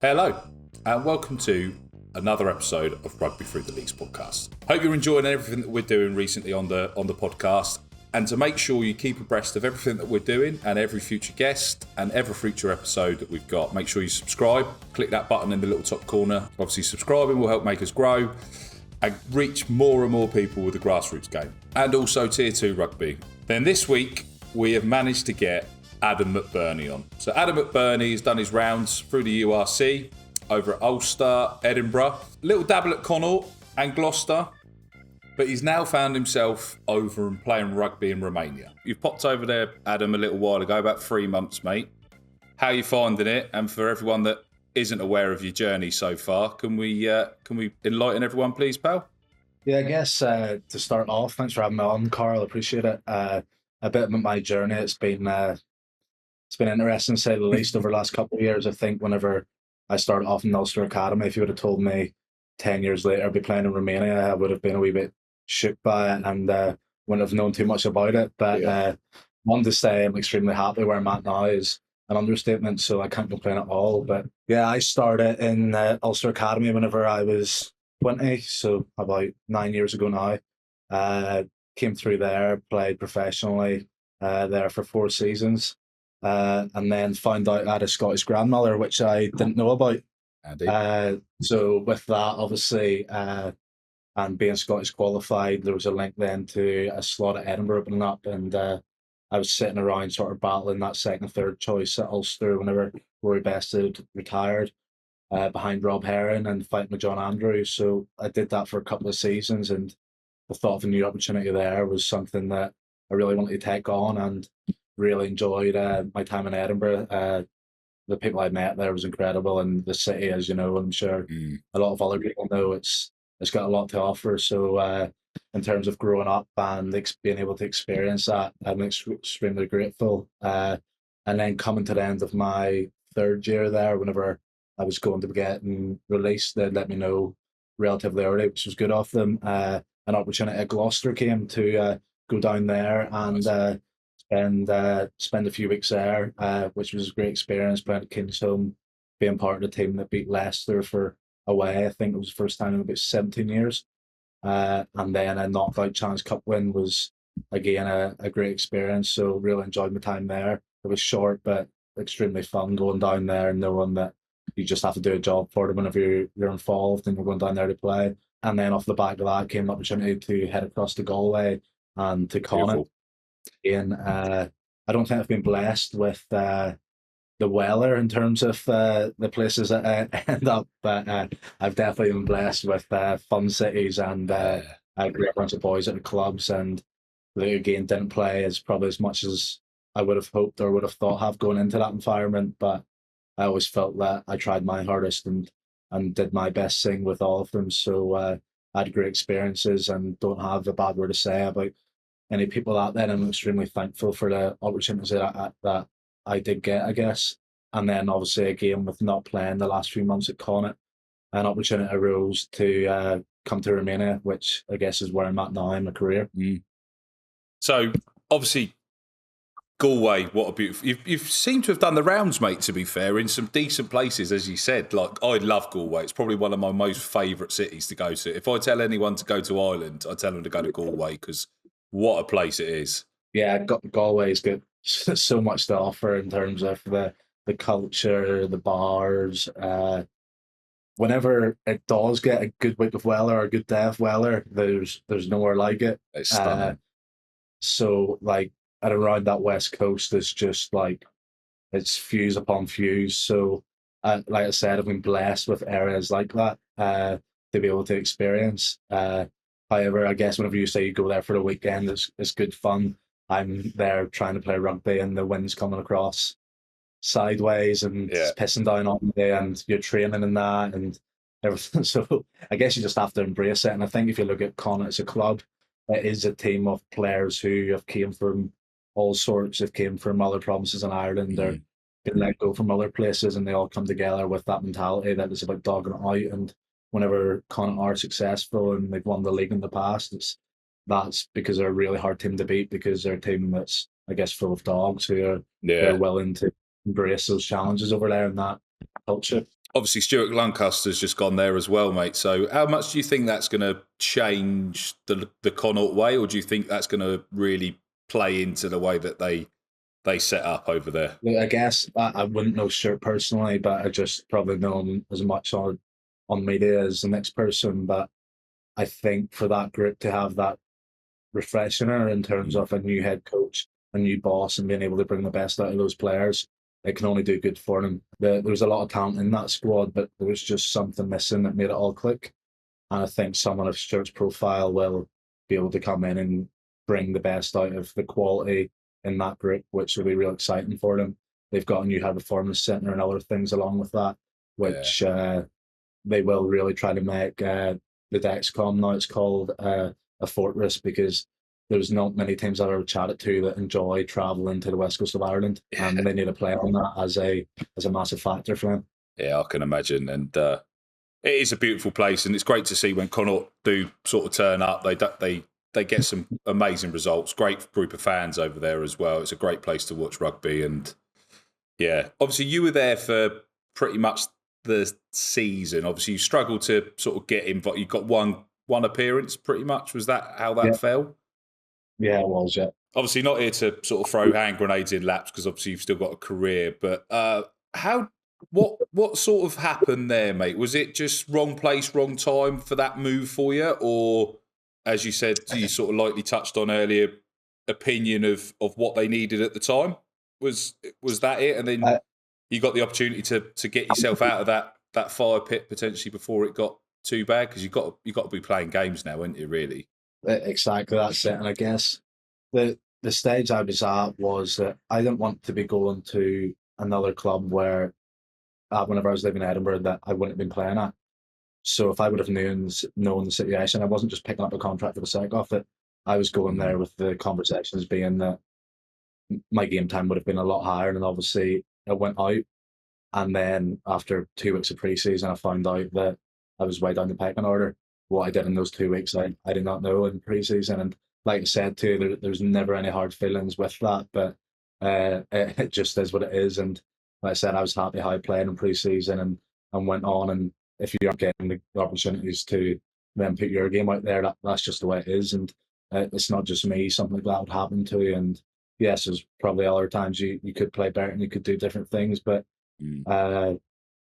Hello, and welcome to another episode of Rugby Through the Leagues podcast. Hope you're enjoying everything that we're doing recently on the podcast. And to make sure you keep abreast of everything that we're doing and every future guest and every future episode that we've got, make sure you subscribe. Click that button in the little top corner. Obviously, subscribing will help make us grow and reach more and more people with the Grassroots game. And also Tier 2 Rugby. Then this week, we have managed to get Adam McBurney on. So Adam McBurney has done his rounds through the URC over at Ulster, Edinburgh, little dabble at Connacht and Gloucester, but he's now found himself over and playing rugby in Romania. You've popped over there, Adam, a little while ago, about 3 months, mate. How are you finding it? And for everyone that isn't aware of your journey so far, can we enlighten everyone, please, pal? Yeah, I guess to start off, thanks for having me on, Carl. Appreciate it. A bit about my journey. It's been interesting, to say the least, over the last couple of years. I think whenever I started off in the Ulster Academy, if you would have told me 10 years later I'd be playing in Romania, I would have been a wee bit shook by it and wouldn't have known too much about it. But wanted to say I'm extremely happy where I'm at now is an understatement, so I can't complain at all. But yeah, I started in Ulster Academy whenever I was 20, so about 9 years ago now. Came through there, played professionally there for 4 seasons, and then found out I had a Scottish grandmother, which I didn't know about. So with that, obviously, and being Scottish qualified, there was a link then to a slot at Edinburgh opening up, and I was sitting around sort of battling that second and third choice at Ulster whenever Rory Best had retired, behind Rob Heron and fighting with John Andrews. So I did that for a couple of seasons, and the thought of a new opportunity there was something that I really wanted to take on, and really enjoyed my time in Edinburgh. The people I met there was incredible, and the city, as you know, I'm sure a lot of other people know, it's got a lot to offer. So in terms of growing up and being able to experience that, I'm extremely grateful. And then coming to the end of my third year there, whenever I was going to be getting released, they let me know relatively early, which was good of them. An opportunity at Gloucester came to go down there and spend a few weeks there, which was a great experience, playing at Kingsholm, being part of the team that beat Leicester for away. I think it was the first time in about 17 years. And then a knockout Challenge Cup win was, again, a great experience. So really enjoyed my time there. It was short, but extremely fun going down there and knowing that you just have to do a job for them whenever you're involved and you're going down there to play. And then off the back of that came an opportunity to head across to Galway and to Connacht. And I don't think I've been blessed with the weather in terms of the places that I end up, but I've definitely been blessed with fun cities and a great bunch of boys at the clubs, and they again didn't play as much as I would have hoped or would have thought have going into that environment, but I always felt that I tried my hardest and did my best thing with all of them. So I had great experiences and don't have a bad word to say about any people out there. I'm extremely thankful for the opportunities that I did get, I guess. And then obviously again, with not playing the last few months at Connacht, an opportunity arose to come to Romania, which I guess is where I'm at now in my career. So obviously Galway, what a beautiful... You've seemed to have done the rounds, mate, to be fair, in some decent places, as you said. Like, I love Galway. It's probably one of my most favourite cities to go to. If I tell anyone to go to Ireland, I tell them to go to Galway, because what a place it is. Yeah, Galway's got so much to offer in terms of the culture, the bars. Whenever it does get a good week of weather or a good day of weather, there's nowhere like it. It's stunning. So, like, at around that west coast, it's just like, it's fuse upon fuse. So, like I said, I've been blessed with areas like that to be able to experience. However, I guess whenever you say you go there for the weekend, it's good fun. I'm there trying to play rugby and the wind's coming across sideways and it's pissing down on me, and you're training in that and everything. So I guess you just have to embrace it. And I think if you look at Connacht as a club, it is a team of players who have came from all sorts. They've came from other provinces in Ireland or been let go from other places, and they all come together with that mentality that is about dogging it out. And whenever Connacht are successful and they've won the league in the past, that's because they're a really hard team to beat, because they're a team that's, I guess, full of dogs who are willing to embrace those challenges over there and that culture. Obviously, Stuart Lancaster's just gone there as well, mate. So how much do you think that's going to change the Connacht way, or do you think that's going to really play into the way that they set up over there? I guess I wouldn't know Stuart personally, but I just probably know him as much on media as the next person. But I think for that group to have that refresher in terms of a new head coach, a new boss, and being able to bring the best out of those players, it can only do good for them. There was a lot of talent in that squad, but there was just something missing that made it all click. And I think someone of Stuart's profile will be able to come in and bring the best out of the quality in that group, which will be real exciting for them. They've got a new high performance centre and other things along with that, which they will really try to make the Dexcom, now it's called, a fortress, because there's not many teams I've ever chatted to that enjoy travelling to the west coast of Ireland, and they need a player on that as a massive factor for them. Yeah, I can imagine, and it is a beautiful place, and it's great to see when Connacht do sort of turn up. They get some amazing results. Great group of fans over there as well. It's a great place to watch rugby, and yeah, obviously you were there for pretty much the season. Obviously you struggled to sort of get involved. You got one appearance, pretty much. Was that how that fell? Yeah, it was. Yeah. Obviously not here to sort of throw hand grenades in laps, because obviously you've still got a career. But what sort of happened there, mate? Was it just wrong place, wrong time for that move for you, or, as you said, you sort of lightly touched on earlier, opinion of what they needed at the time? Was that it? And then you got the opportunity to get yourself out of that fire pit potentially before it got too bad, because you got to be playing games now, ain't you? Really? Exactly, that's it. And I guess the stage I was at was that I didn't want to be going to another club where, whenever I was living in Edinburgh, that I wouldn't have been playing at. So if I would have known the situation, I wasn't just picking up a contract for the sake of it. I was going there with the conversations being that my game time would have been a lot higher, and obviously it went out. And then after 2 weeks of pre-season, I found out that I was way down the pecking order. What I did in those 2 weeks, I did not know in pre-season. And like I said too, there's never any hard feelings with that, but it just is what it is. And like I said, I was happy how I played in pre-season and went on. And if you aren't getting the opportunities to then put your game out there, that's just the way it is. And it's not just me, something like that would happen to you. And yes, there's probably other times you could play better and you could do different things, but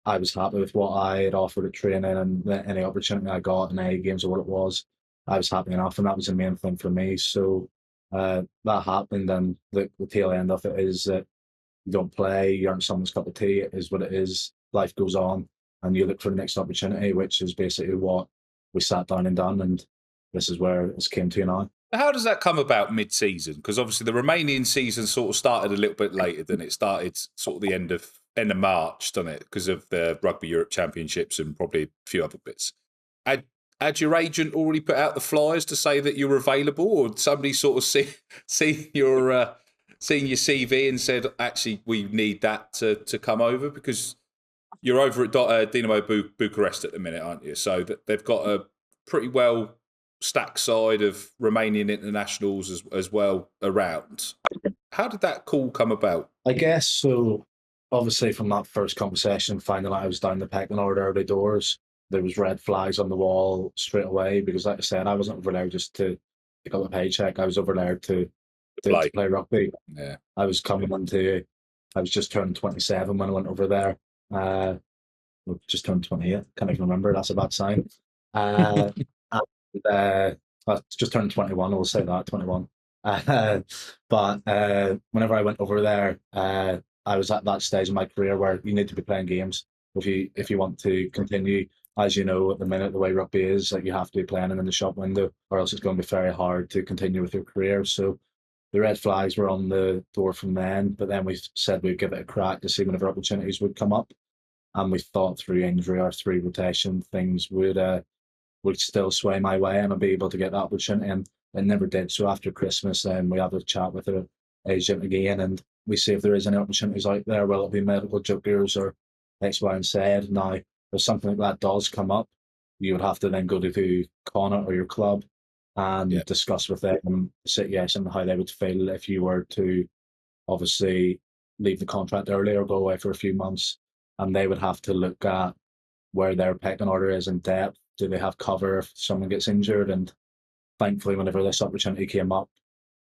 I was happy with what I had offered at training, and any opportunity I got in A games or what it was, I was happy enough, and that was the main thing for me. So that happened, and the tail end of it is that you don't play, you aren't someone's cup of tea. It is what it is. Life goes on, and you look for the next opportunity, which is basically what we sat down and done, and this is where it's came to now. How does that come about mid-season? Because obviously the Romanian season sort of started a little bit later than it started, sort of the end of March, doesn't it? Because of the Rugby Europe Championships and probably a few other bits. Had your agent already put out the flyers to say that you were available, or did somebody sort of see your CV and said, actually, we need that to come over? Because you're over at Dinamo Bucharest at the minute, aren't you? So they've got a pretty well stacked side of Romanian internationals as well around. How did that call come about? I guess so. Obviously, from that first conversation, finding out I was down the pecking order early doors, there was red flags on the wall straight away, because, like I said, I wasn't over there just to pick up a paycheck. I was over there to play rugby. Yeah, I was just turning 27 when I went over there. Just turned 28. Can't even remember. That's a bad sign. I just turned 21. I will say that 21. But whenever I went over there, I was at that stage in my career where you need to be playing games if you want to continue. As you know, at the minute, the way rugby is, like, you have to be playing in the shop window, or else it's going to be very hard to continue with your career. So the red flags were on the door from then, but then we said we'd give it a crack to see whenever opportunities would come up. And we thought through injury or through rotation, things would still sway my way and I'd be able to get that opportunity. And it never did. So after Christmas, then we had a chat with the agent again, and we see if there is any opportunities out there, whether it be medical jokers or X, Y, and Z. Now, if something like that does come up, you would have to then go to Connacht or your club and discuss with them the situation and how they would feel if you were to obviously leave the contract early or go away for a few months. and they would have to look at where their pecking order is in depth. Do they have cover if someone gets injured? And thankfully, whenever this opportunity came up,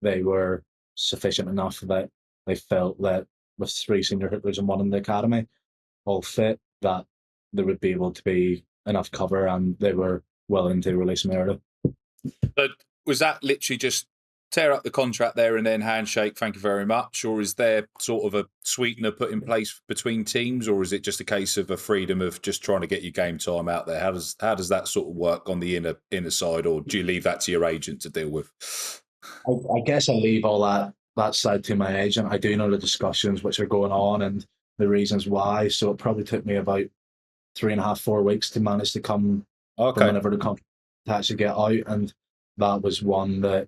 they were sufficient enough that they felt that with 3 senior hookers and 1 in the academy, all fit, that there would be able to be enough cover, and they were willing to release me early. But was that literally just tear up the contract there and then handshake, thank you very much? Or is there sort of a sweetener put in place between teams? Or is it just a case of a freedom of just trying to get your game time out there? How does that sort of work on the inner side? Or do you leave that to your agent to deal with? I guess I leave all that side to my agent. I do know the discussions which are going on and the reasons why. So it probably took me about 3.5, 4 weeks to manage to come from whenever the contract to actually get out. And that was one that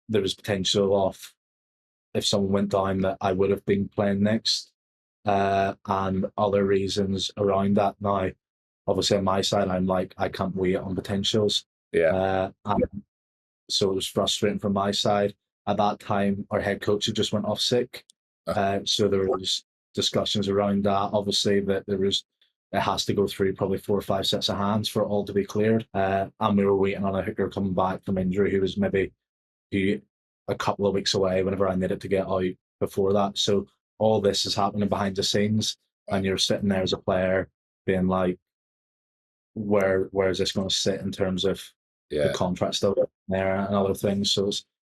there was potential of, if someone went down, that I would have been playing next, and other reasons around that. Now, obviously on my side, I'm like, I can't wait on potentials. And so it was frustrating from my side. At that time, our head coach had just went off sick. So there was discussions around that. Obviously, that it has to go through probably 4 or 5 sets of hands for it all to be cleared. And we were waiting on a hooker coming back from injury who was maybe a couple of weeks away whenever I needed to get out before that. So all this is happening behind the scenes, and you're sitting there as a player being like, where is this going to sit in terms of the contract still there and other things? So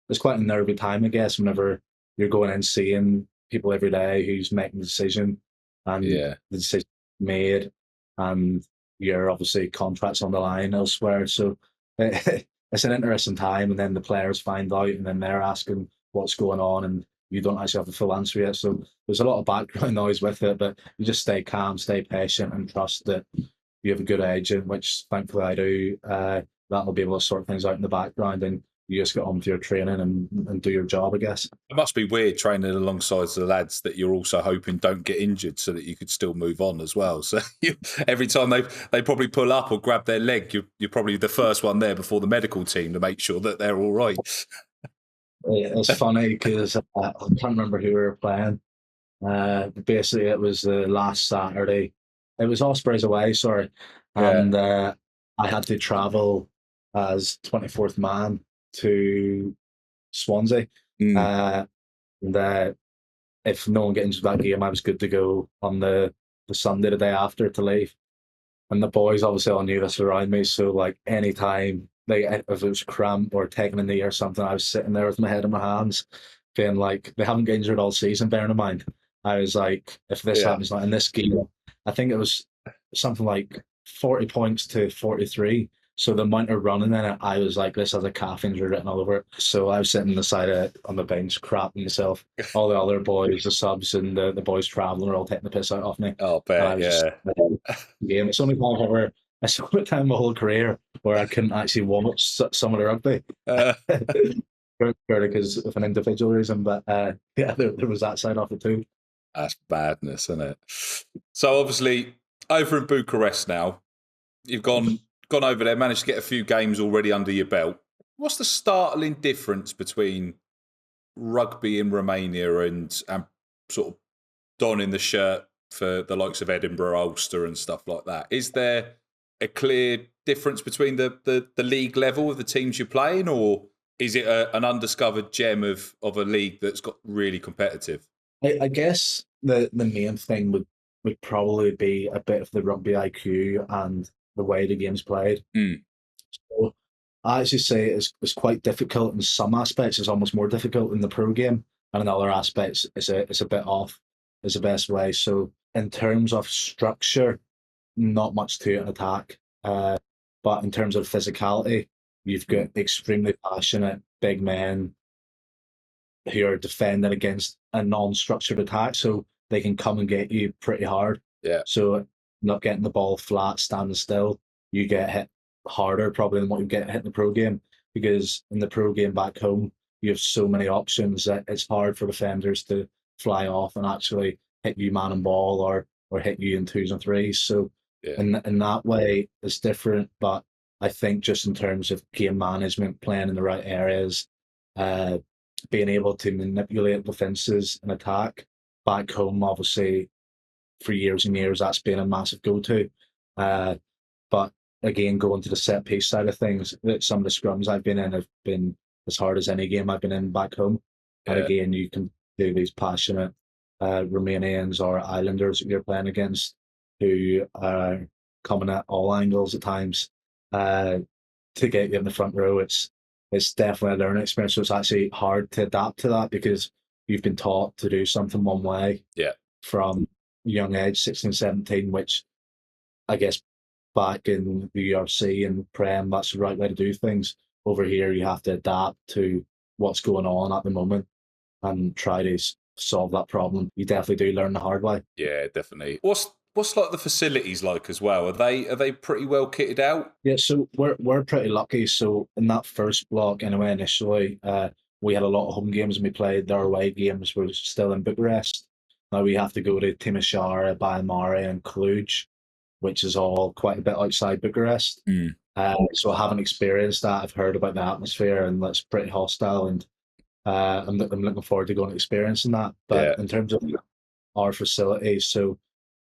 it's quite a nervy time, I guess, whenever you're going in seeing people every day who's making the decision, and the decision made, and your obviously contracts on the line elsewhere. So it's an interesting time, and then the players find out, and then they're asking what's going on, and you don't actually have the full answer yet. So there's a lot of background noise with it, but you just stay calm, stay patient, and trust that you have a good agent, which thankfully I do. That'll be able to sort things out in the background, and you just get on with your training and do your job, I guess. It must be weird training alongside the lads that you're also hoping don't get injured so that you could still move on as well. So every time they probably pull up or grab their leg, you're probably the first one there before the medical team to make sure that they're all right. It's funny because I can't remember who we were playing. Basically, it was the last Saturday. It was Ospreys away, sorry. And I had to travel as 24th man to Swansea. And if no one gets into that game, I was good to go on the Sunday, the day after, to leave. And the boys obviously all knew this around me, so like anytime if it was cramp or taking a knee or something, I was sitting there with my head in my hands, being like, they haven't got injured all season, bearing in mind. I was like, if this happens, like in this game, I think it was something like 40 points to 43. So the amount of running in it, I was like, this has a calf injury written all over it. So I was sitting on the side on the bench, crapping myself. All the other boys, the subs and the boys travelling, are all taking the piss out of me. Oh, bet, Game. It's only time my whole career where I couldn't actually watch some of the rugby. Because of an individual reason, but there was that side of it too. That's madness, isn't it? So obviously, over in Bucharest now, you've gone over there, managed to get a few games already under your belt. What's the startling difference between rugby in Romania and sort of donning the shirt for the likes of Edinburgh, Ulster and stuff like that? Is there a clear difference between the league level of the teams you're playing, or is it an undiscovered gem of a league that's got really competitive? I guess the main thing would probably be a bit of the rugby IQ and the way the game's played. So I actually say it's quite difficult in some aspects. It's almost more difficult in the pro game, and in other aspects, it's a bit off. Is the best way. So in terms of structure, not much to it in attack. But in terms of physicality, you've got extremely passionate big men who are defending against a non-structured attack, so they can come and get you pretty hard. So not getting the ball flat, standing still, you get hit harder probably than what you get hit in the pro game, because in the pro game back home, you have so many options that it's hard for defenders to fly off and actually hit you man and ball or hit you in 2s and 3s. So in that way, it's different. But I think just in terms of game management, playing in the right areas, being able to manipulate defences and attack, back home, obviously, for years and years, that's been a massive go-to. But again, going to the set piece side of things, some of the scrums I've been in have been as hard as any game I've been in back home. And again, you can do these passionate Romanians or Islanders that you're playing against who are coming at all angles at times to get you in the front row. It's definitely a learning experience. So it's actually hard to adapt to that because you've been taught to do something one way from young age, 16, 17, which I guess back in the URC and Prem, that's the right way to do things. Over here, you have to adapt to what's going on at the moment and try to solve that problem. You definitely do learn the hard way. Yeah, definitely. What's like the facilities like as well? Are they pretty well kitted out? Yeah, so we're pretty lucky. So in that first block, anyway, initially, we had a lot of home games and we played our away games were still in Bucharest. Now we have to go to Timișoara, Baia and Cluj, which is all quite a bit outside Bucharest. So I haven't experienced that. I've heard about the atmosphere and that's pretty hostile, and I'm looking forward to going and experiencing that. But in terms of our facilities, so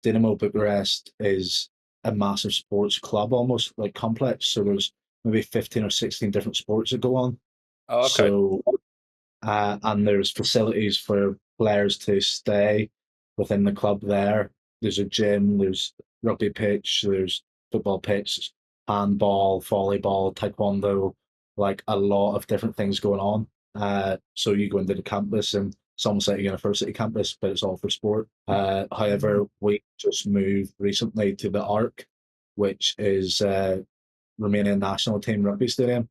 Dinamo Bucharest is a massive sports club, almost like complex. So there's maybe 15 or 16 different sports that go on. Oh, okay. So, and there's facilities for players to stay within the club there. There's a gym, there's rugby pitch, there's football pitch, handball, volleyball, taekwondo, like a lot of different things going on. So you go into the campus and it's almost like a university campus, but it's all for sport. However, we just moved recently to the Arc, which is Romanian national team rugby stadium.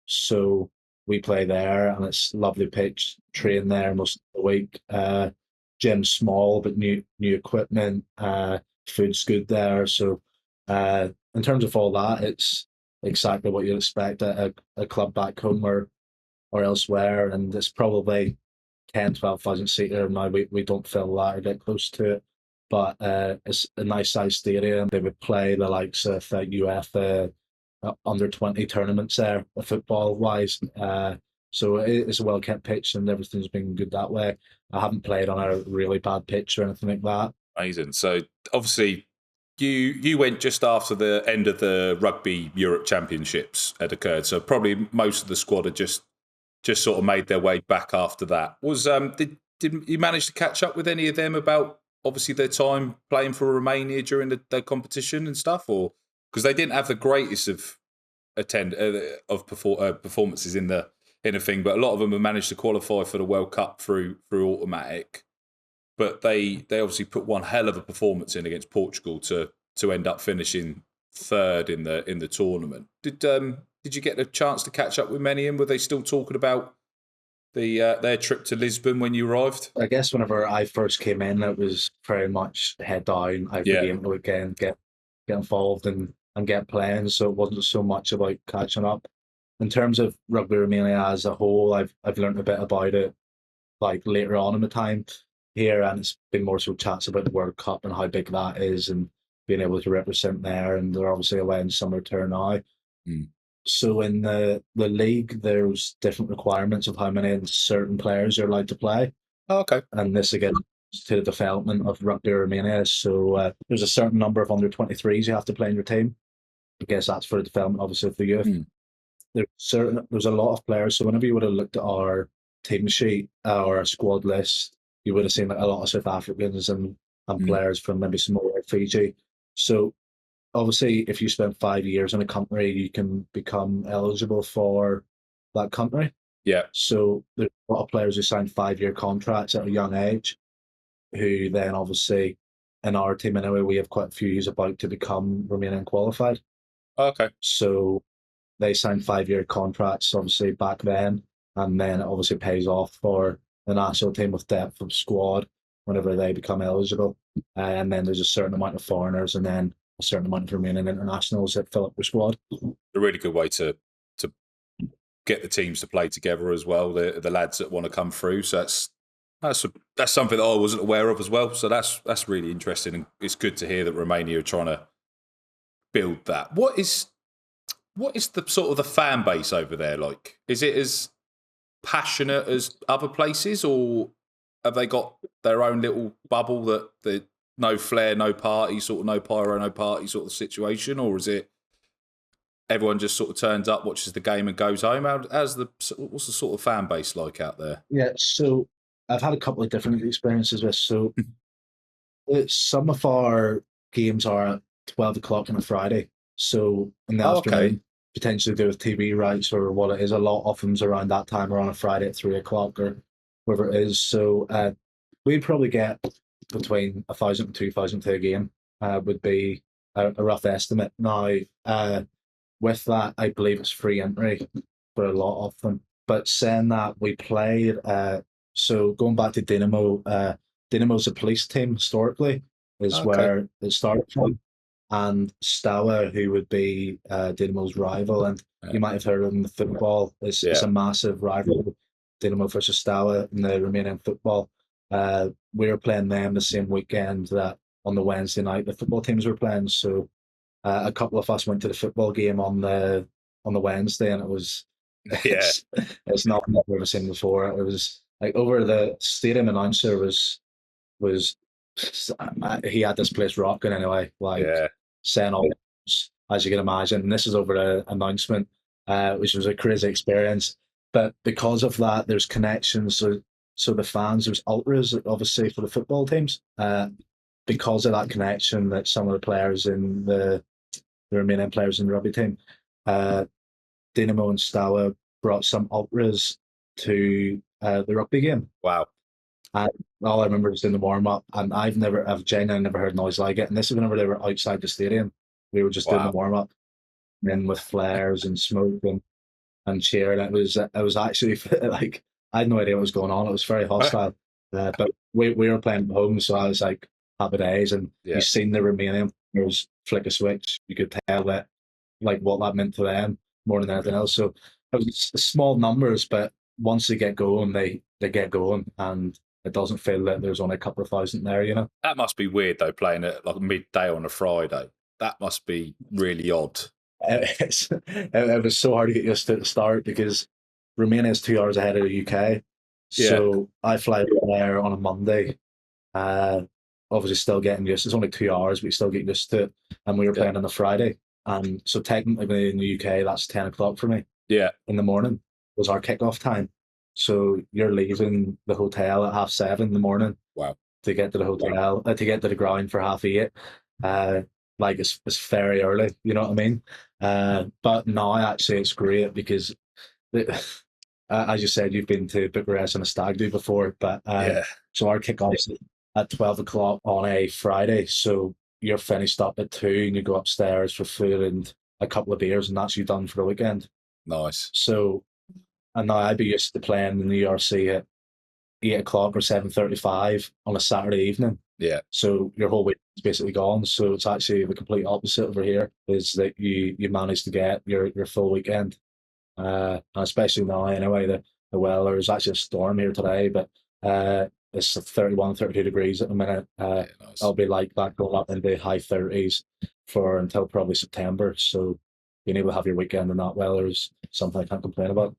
So we play there and it's lovely pitch, train there most of the week. Gym's small, but new equipment, food's good there. So in terms of all that, it's exactly what you'd expect at a club back home or elsewhere. And it's probably 10, 12,000 seater. Now we don't fill that or get close to it. But it's a nice sized stadium. They would play the likes of UEFA under 20 tournaments there, football wise. So it's a well kept pitch and everything's been good that way. I haven't played on a really bad pitch or anything like that. Amazing. So obviously you went just after the end of the Rugby Europe Championships had occurred. So probably most of the squad had just sort of made their way back after that. Was did you manage to catch up with any of them about obviously their time playing for Romania during the competition and stuff, or because they didn't have the greatest of performances in the thing, but a lot of them have managed to qualify for the World Cup through automatic. But they obviously put one hell of a performance in against Portugal to end up finishing third in the tournament. Did you get a chance to catch up with many of them? Were they still talking about their trip to Lisbon when you arrived? I guess whenever I first came in, it was very much head down every game to again get involved and get playing. So it wasn't so much about catching up. In terms of Rugby Romania as a whole, I've learned a bit about it like later on in the time here, and it's been more so chats about the World Cup and how big that is and being able to represent there. And they're obviously away in summer tour now. So in the league, there's different requirements of how many certain players you're allowed to play. Oh, okay. And this again to the development of Rugby Romania. So there's a certain number of under 23s you have to play in your team. I guess that's for the development, obviously, of the youth. There's a lot of players. So whenever you would have looked at our team sheet or our squad list, you would have seen like a lot of South Africans and players from maybe smaller Fiji. So obviously, if you spend 5 years in a country, you can become eligible for that country. Yeah. So there's a lot of players who sign 5-year contracts at a young age, who then obviously, in our team anyway, we have quite a few who's about to become Romanian qualified. Okay. So they signed 5-year contracts, obviously, back then, and then it obviously pays off for the national team with depth of squad whenever they become eligible. And then there's a certain amount of foreigners and then a certain amount of Romanian internationals that fill up your squad. A really good way to get the teams to play together as well. The lads that want to come through. So that's something that I wasn't aware of as well. So that's really interesting, and it's good to hear that Romania are trying to build that. What is the sort of the fan base over there like? Is it as passionate as other places, or have they got their own little bubble that no flair, no party, sort of no pyro, no party sort of situation, or is it everyone just sort of turns up, watches the game, and goes home? What's the sort of fan base like out there? Yeah, so I've had a couple of different experiences with. So some of our games are at 12 o'clock on a Friday. So in the afternoon, potentially do with TV rights or what it is. A lot of them's around that time or on a Friday at 3 o'clock or whatever it is. So we'd probably get between 1,000 and 2,000 to a game, would be a rough estimate. Now, with that, I believe it's free entry for a lot of them. But saying that, we played, so going back to Dynamo, Dynamo's a police team historically, is where it started from. And Steaua, who would be Dynamo's rival, and you might have heard of them in the football, it's a massive rivalry, Dynamo versus Steaua in the Romanian football. We were playing them the same weekend that on the Wednesday night the football teams were playing. So a couple of us went to the football game on the Wednesday, and it was it's not what I've ever seen before. It was like over the stadium announcer was he had this place rocking anyway, saying all as you can imagine. And this is over an announcement, which was a crazy experience. But because of that, there's connections. So the fans, there's ultras obviously for the football teams. Because of that connection, that some of the players in the Romanian players in the rugby team, Dynamo and Steaua brought some ultras to the rugby game. Wow. And all I remember was in the warm-up, and I've genuinely never heard noise like it. And this is whenever they were outside the stadium. We were just doing the warm-up, and then with flares and smoke and cheering. It was actually like, I had no idea what was going on. It was very hostile. But we were playing at home, so I was like, happy days. And you've seen the Romanian players flick a switch. You could tell that, like, what that meant to them more than anything else. So it was small numbers, but once they get going, they get going, and it doesn't feel that there's only a couple of thousand there, you know. That must be weird though, playing at like midday on a Friday. That must be really odd. It was so hard to get used to at the start because Romania is 2 hours ahead of the UK. So I fly there on a Monday. Obviously still getting used. It's only 2 hours, but you still get used to it. And we were playing on a Friday. And so technically in the UK, that's 10 o'clock for me. Yeah. In the morning was our kickoff time. So you're leaving the hotel at 7:30 in the morning. Wow. To get to the hotel, to get to the ground for 8:30. Like it's very early, you know what I mean? But now actually it's great because, as you said, you've been to Bucharest and a stag do before, but so our kickoff's at 12 o'clock on a Friday. So you're finished up at 2 and you go upstairs for food and a couple of beers, and that's you done for the weekend. Nice. So, and now I'd be used to playing in the URC at 8 o'clock or 7:35 on a Saturday evening. Yeah. So your whole week is basically gone. So it's actually the complete opposite over here, is that you manage to get your full weekend. And especially now anyway, the weather, there's actually a storm here today, but it's 31, 32 degrees at the minute. Nice. I'll be like that going up into high 30s for until probably September. So being able to have your weekend in that weather is something I can't complain about.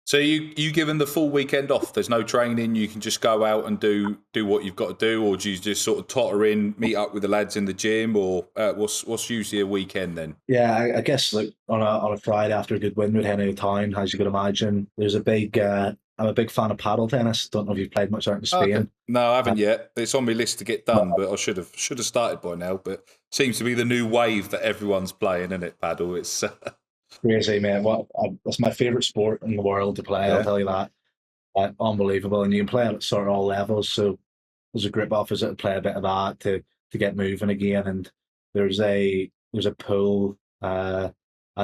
So you given the full weekend off? There's no training. You can just go out and do what you've got to do, or do you just sort of totter in, meet up with the lads in the gym, or what's usually a weekend then? Yeah, I guess like on a Friday after a good win, we'd head out of town, as you could imagine. There's a big. I'm a big fan of paddle tennis. Don't know if you've played much out in Spain. Okay. No, I haven't yet. It's on my list to get done, but I should have started by now. But seems to be the new wave that everyone's playing, isn't it? Paddle. It's. Crazy, man. It's my favourite sport in the world to play, I'll tell you that. Unbelievable. And you can play it at sort of all levels. So there's a grip office that play a bit of that to get moving again. And there's a pool at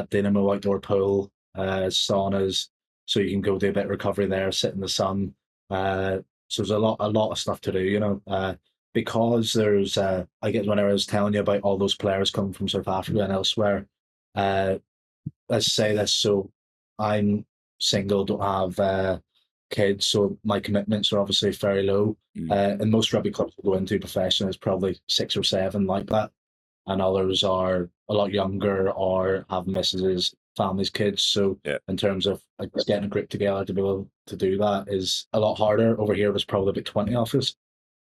Dynamo, outdoor pool, saunas, so you can go do a bit of recovery there, sit in the sun. So there's a lot of stuff to do, you know. Because there's I guess whenever I was telling you about all those players coming from South Africa and elsewhere, let's say this, so I'm single, don't have kids, so my commitments are obviously very low. And most rugby clubs I go into professional is probably 6 or 7 like that, and others are a lot younger or have misses, families, kids. So in terms of getting a group together to be able to do that is a lot harder. Over here there's probably about 20 of us.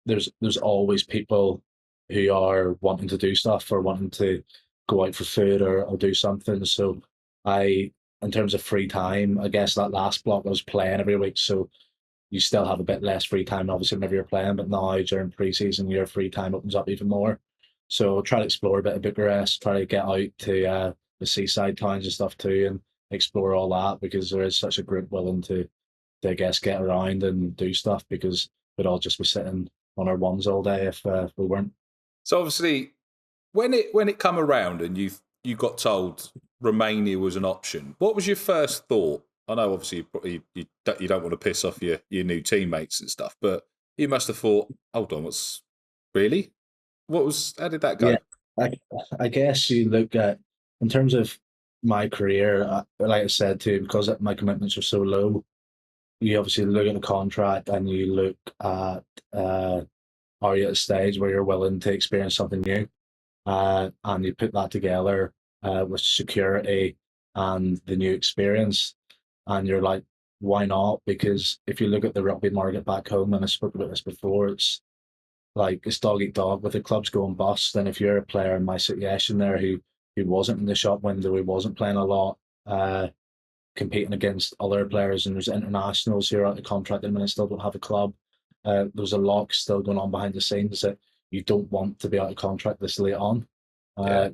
There's always people who are wanting to do stuff or wanting to go out for food or do something. So in terms of free time, I guess that last block I was playing every week. So you still have a bit less free time, obviously, whenever you're playing. But now during pre-season, your free time opens up even more. So try to explore a bit of Bucharest, try to get out to the seaside towns and stuff too, and explore all that, because there is such a group willing to I guess, get around and do stuff, because we'd all just be sitting on our ones all day if we weren't. So obviously, when it come around and you got told Romania was an option, what was your first thought? I know obviously you don't want to piss off your new teammates and stuff, but you must have thought, hold on, how did that go? Yeah, I guess you look at, in terms of my career, like I said too, because my commitments are so low, you obviously look at the contract and you look at are you at a stage where you're willing to experience something new, and you put that together with security and the new experience, and you're like, why not? Because if you look at the rugby market back home, and I spoke about this before, it's like it's dog eat dog with the clubs going bust. And if you're a player in my situation there who wasn't in the shop window, who wasn't playing a lot, competing against other players, and there's internationals who are out of contract and still don't have a club. There's a lot still going on behind the scenes that you don't want to be out of contract this late on.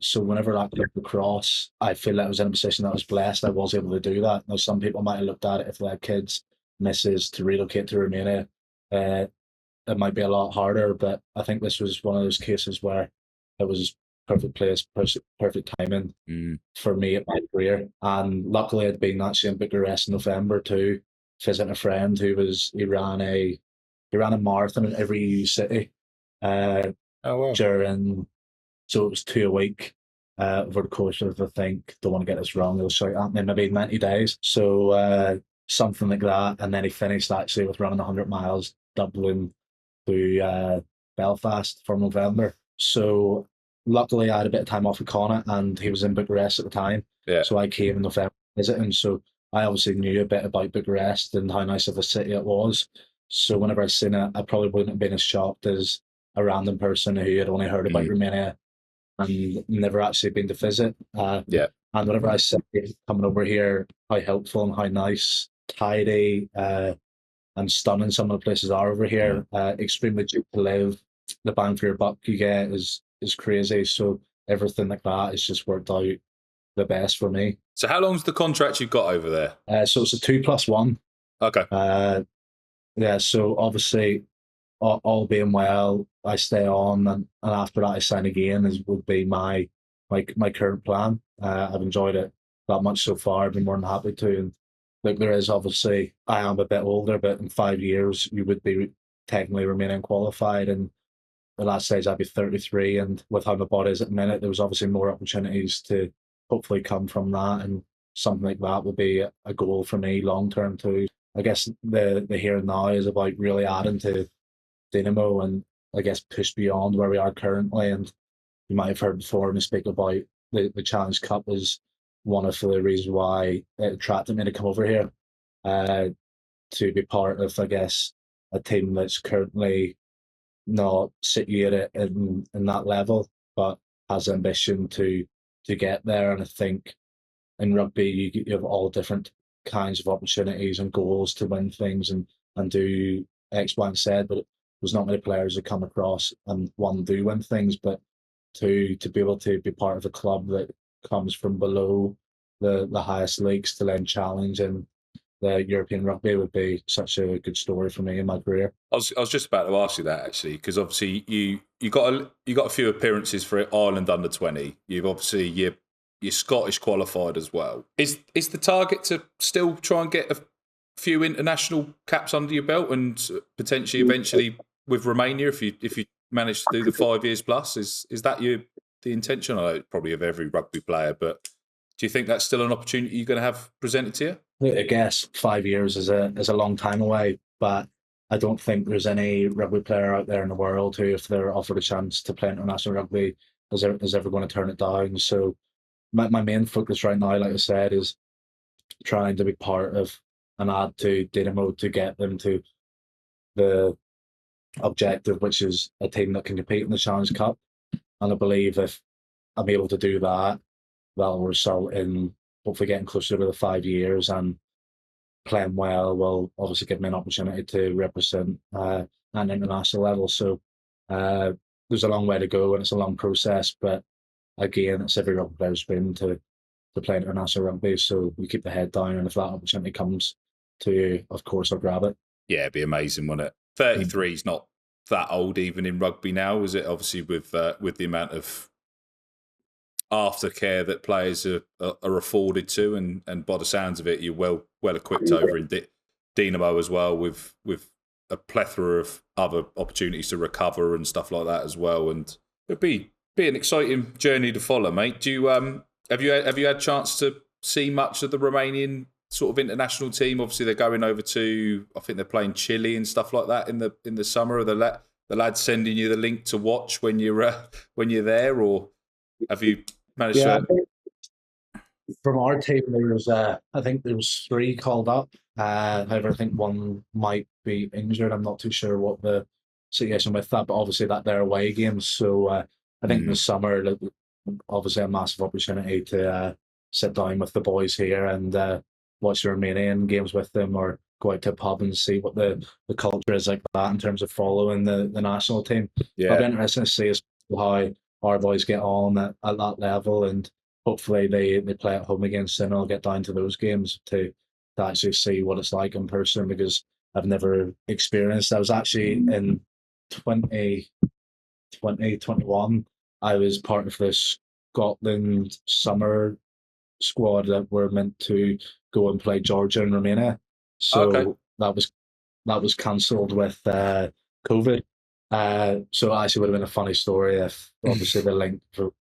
So whenever that came across, I feel like I was in a position that I was blessed. I was able to do that. Now, some people might have looked at it if they had kids, misses, to relocate to Romania. It might be a lot harder, but I think this was one of those cases where it was perfect place, perfect timing for me at my career. And luckily, I'd been actually in Bucharest in November too, visiting a friend he ran a marathon in every EU city. Oh wow! So it was 2 a week over the course of, I think, don't want to get this wrong, they'll shout at me, maybe 90 days. So something like that, and then he finished actually with running 100 miles Dublin to Belfast for November. So luckily, I had a bit of time off with Connacht, and he was in Bucharest at the time. Yeah. So I came in November visiting. So I obviously knew a bit about Bucharest and how nice of a city it was. So whenever I seen it, I probably wouldn't have been as shocked as a random person who had only heard about Romania and never actually been to visit. Yeah. And whenever I said coming over here, how helpful and how nice, tidy, and stunning some of the places are over here. Extremely cheap to live. The bang for your buck you get is crazy. So everything like that has just worked out the best for me. So how long's the contract you've got over there? So it's a 2+1. Okay. Yeah. So obviously, all being well, I stay on, and after that I sign again. Would be my current plan. I've enjoyed it that much so far. I've been more than happy to. And like, there is obviously, I am a bit older, but in 5 years you would be technically remaining qualified, and the last stage I'd be 33, and with how my body is at the minute, there was obviously more opportunities to hopefully come from that, and something like that would be a goal for me long term too. I guess the here and now is about really adding to Dynamo, and I guess push beyond where we are currently. And you might have heard before me speak about the Challenge Cup is one of the reasons why it attracted me to come over here, to be part of, I guess, a team that's currently not situated in that level, but has ambition to get there. And I think in rugby you have all different kinds of opportunities and goals to win things and do X, Y, and Z, but there's not many players that come across and one do win things, but to be able to be part of a club that comes from below the highest leagues to then challenge in the European rugby would be such a good story for me in my career. I was just about to ask you that, actually, because obviously you got a few appearances for Ireland under 20. You've obviously you're Scottish qualified as well. Is the target to still try and get a few international caps under your belt, and potentially eventually with Romania, if you manage to do the 5 years plus, is that the intention? I know probably of every rugby player, but do you think that's still an opportunity you're going to have presented to you? I guess 5 years is a long time away, but I don't think there's any rugby player out there in the world who, if they're offered a chance to play international rugby, is ever going to turn it down. So my main focus right now, like I said, is trying to be part of and add to Dynamo to get them to the objective, which is a team that can compete in the Challenge Cup. And I believe if I'm able to do that, that'll result in hopefully getting closer to the 5 years, and playing well will obviously give me an opportunity to represent at an international level. So there's a long way to go, and it's a long process. But again, it's every rugby player's dream to play international rugby. So we keep the head down, and if that opportunity comes to you, of course, I'll grab it. Yeah, it'd be amazing, wouldn't it? 33 is not that old even in rugby now, is it? Obviously, with the amount of aftercare that players are afforded to, and by the sounds of it, you're well equipped over in Dynamo as well, with a plethora of other opportunities to recover and stuff like that as well. And it'd be an exciting journey to follow, mate. Do you have you had a chance to see much of the Romanian sort of international team? Obviously, they're going over to, I think they're playing Chile and stuff like that in the summer. Are the lads sending you the link to watch when you're there, or have you managed to? From our team, I think there was 3 called up. However, I think one might be injured. I'm not too sure what the situation with that, but obviously that they're away games. So I think this summer, obviously a massive opportunity to sit down with the boys here and watch the Romanian games with them, or go out to a pub and see what the culture is like that in terms of following the national team. Yeah. It'll be interesting to see how our boys get on at that level, and hopefully they play at home again soon. I'll get down to those games to actually see what it's like in person, because I've never experienced. I was actually in 2021. I was part of this Scotland summer squad that were meant to go and play Georgia and Romania. So that was cancelled with COVID. So it actually would have been a funny story if obviously the link for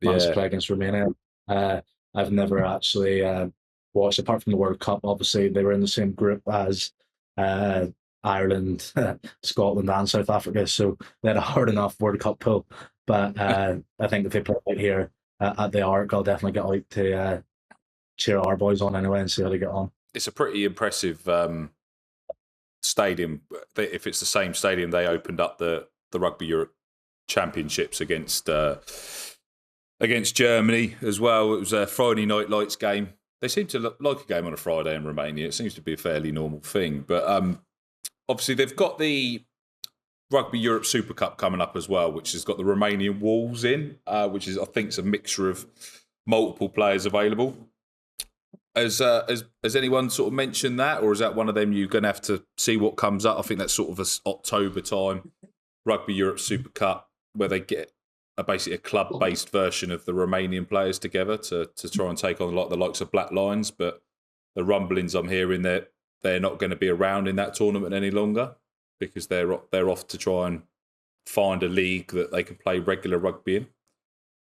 to play against Romania. I've never actually watched, apart from the World Cup. Obviously, they were in the same group as Ireland, Scotland, and South Africa, so they had a hard enough World Cup pool. But I think if they play out here at the Arc, I'll definitely get out to cheer our boys on anyway and see how they get on. It's a pretty impressive stadium. If it's the same stadium they opened up the Rugby Europe Championships against Germany as well. It was a Friday night lights game. They seem to like a game on a Friday in Romania. It seems to be a fairly normal thing. But obviously they've got the Rugby Europe Super Cup coming up as well, which has got the Romanian Wolves in, which is, I think, it's a mixture of multiple players available. Has anyone sort of mentioned that, or is that one of them you're going to have to see what comes up? I think that's sort of a October time Rugby Europe Super Cup, where they get basically a club-based version of the Romanian players together to try and take on the likes of Black Lions. But the rumblings I'm hearing that they're not going to be around in that tournament any longer, because they're off to try and find a league that they can play regular rugby in.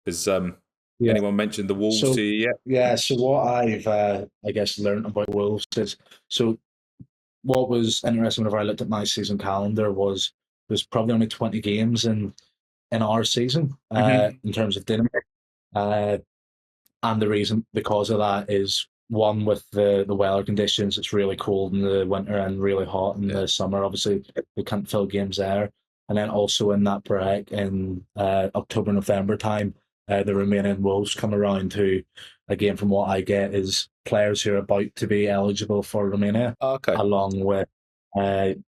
Has anyone mentioned the Wolves to you yet? Yeah, so what I've, I guess, learned about Wolves is, so what was interesting whenever I looked at my season calendar was there's probably only 20 games in our season in terms of Dynamo. And the reason because of that is, one, with the weather conditions, it's really cold in the winter and really hot in the summer. Obviously, we can't fill games there. And then also in that break in October, November time, the Romanian Wolves come around, who, again, from what I get, is players who are about to be eligible for Romania, along with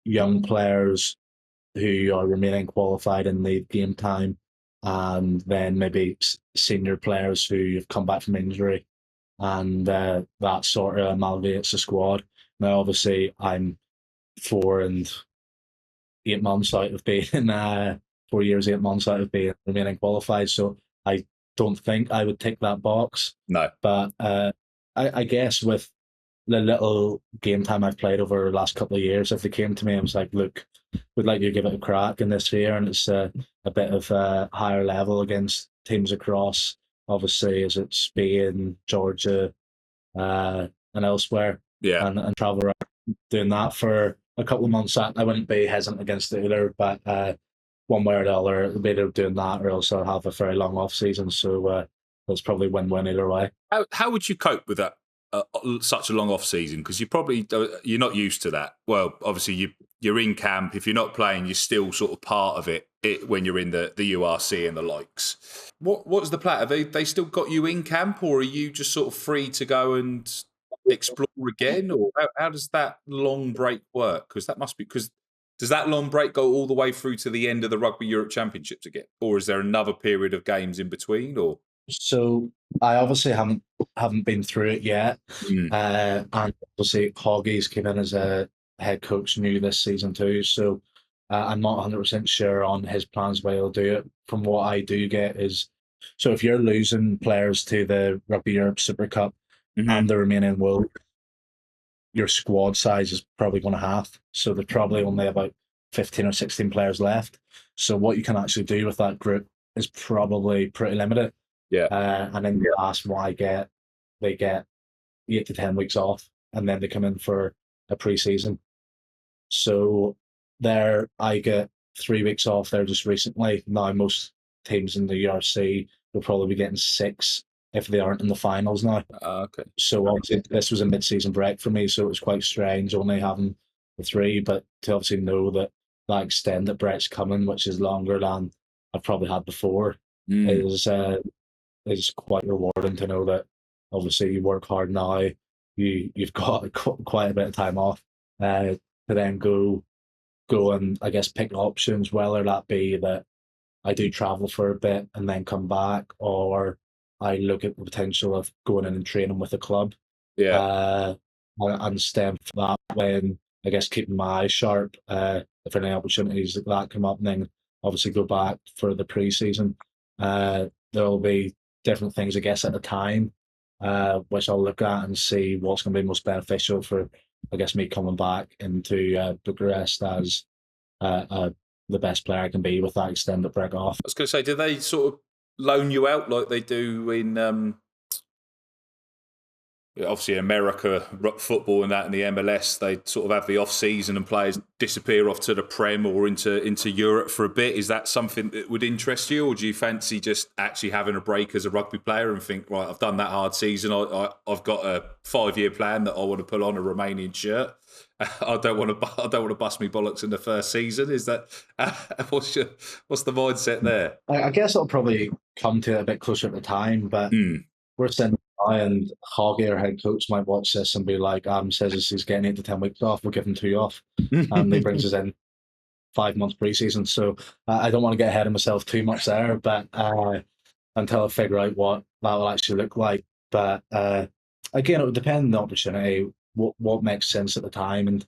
young players who are Romanian qualified and need game time, and then maybe senior players who have come back from injury, and that sort of amalgamates the squad. Now, obviously, I'm 4 and 8 months out of being 4 years, 8 months out of being Romanian qualified, so I don't think I would tick that box. No. But I guess with the little game time I've played over the last couple of years, if they came to me and was like, look, we'd like you to give it a crack in this year, and it's a bit of a higher level against teams across, obviously, is it Spain, Georgia, and elsewhere, and travel around doing that for a couple of months, I wouldn't be hesitant against it either, but one way or the other, it'll be either doing that or else I'll have a very long off season, so it's probably win-win either way. How would you cope with that such a long off season? Because you're not used to that. Well, obviously you're in camp. If you're not playing, you're still sort of part of it when you're in the URC and the likes. What's the plan? Have they still got you in camp, or are you just sort of free to go and explore again? Or how does that long break work? Because does that long break go all the way through to the end of the Rugby Europe Championships again, or is there another period of games in between? Or So I obviously haven't been through it yet, and obviously Hoggy's came in as a head coach new this season too. So I'm not 100% sure on his plans why he'll do it. From what I do get is, so if you're losing players to the Rugby Europe Super Cup and the Romanian World, your squad size is probably going to half. So there's probably only about 15 or 16 players left. So what you can actually do with that group is probably pretty limited. Yeah. And then you ask why they get 8 to 10 weeks off, and then they come in for a pre-season. So there, I get 3 weeks off there just recently. Now most teams in the URC will probably be getting 6 if they aren't in the finals now. Okay. So obviously this was a mid-season break for me, so it was quite strange only having the 3, but to obviously know that extended break's coming, which is longer than I've probably had before, is quite rewarding to know that obviously you work hard now, you've got quite a bit of time off to then go and I guess pick options, whether that be that I do travel for a bit and then come back, or I look at the potential of going in and training with a club. Yeah. And stem for that way, and I guess keeping my eyes sharp if any opportunities like that come up, and then obviously go back for the pre-season. There'll be different things, I guess, at the time, which I'll look at and see what's going to be most beneficial for, I guess, me coming back into Bucharest as the best player I can be with that extended break off. I was going to say, do they sort of loan you out like they do in obviously America football and that, and the MLS? They sort of have the off season and players disappear off to the Prem or into Europe for a bit. Is that something that would interest you, or do you fancy just actually having a break as a rugby player and think, right, I've done that hard season, I've got a 5-year plan that I want to put on a Romanian shirt, I don't want to bust me bollocks in the first season? Is that what's the mindset there? I guess it'll probably come to it a bit closer at the time, but we're sitting by, and Hoggy, our head coach, might watch this and be like, Adam says he's getting 8 to 10 weeks off, we'll give him 2 off. And he brings us in 5 months pre-season. So I don't want to get ahead of myself too much there, but until I figure out what that will actually look like. But again, it would depend on the opportunity, what makes sense at the time. And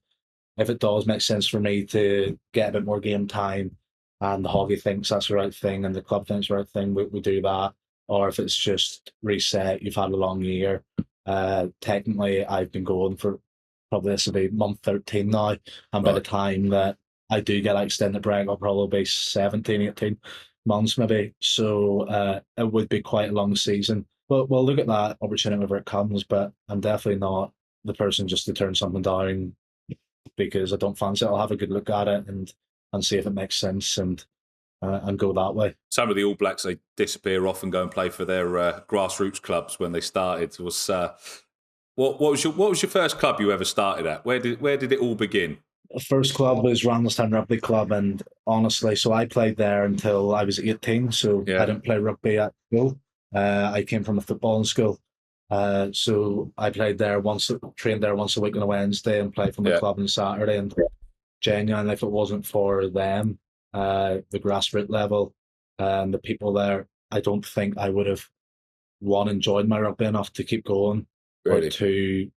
if it does make sense for me to get a bit more game time, and the Hoggy thinks that's the right thing and the club thinks the right thing, we do that. Or if it's just reset, you've had a long year. Technically, I've been going for probably this will be month 13 now. And by the time that I do get an extended break, I'll probably be 17, 18 months maybe. So it would be quite a long season. But we'll look at that opportunity whenever it comes. But I'm definitely not the person just to turn something down because I don't fancy it. I'll have a good look at it and see if it makes sense and go that way. Some of the All Blacks, they disappear off and go and play for their grassroots clubs when they started. What was your first club you ever started at? Where did it all begin? The first club was Randallstown Rugby Club, and honestly, so I played there until I was 18. So I didn't play rugby at school. I came from a footballing school. So I played there trained there once a week on a Wednesday, and played from the club on Saturday. And genuinely, if it wasn't for them, the grassroots level and the people there, I don't think I would have enjoyed my rugby enough to keep going, or to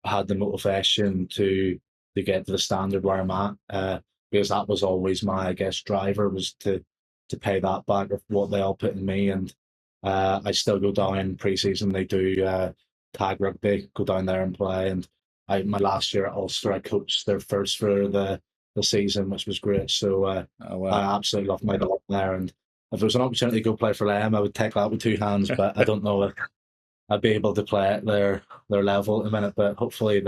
had the motivation to get to the standard where I'm at, because that was always my, I guess, driver, was to pay that back of what they all put in me. And I still go down in pre-season. They do tag rugby, go down there and play. And my last year at Ulster, I coached their first for the season, which was great. So I absolutely loved my time there. And if there was an opportunity to go play for them, I would take that with 2 hands. But I don't know if I'd be able to play at their level at the minute. But hopefully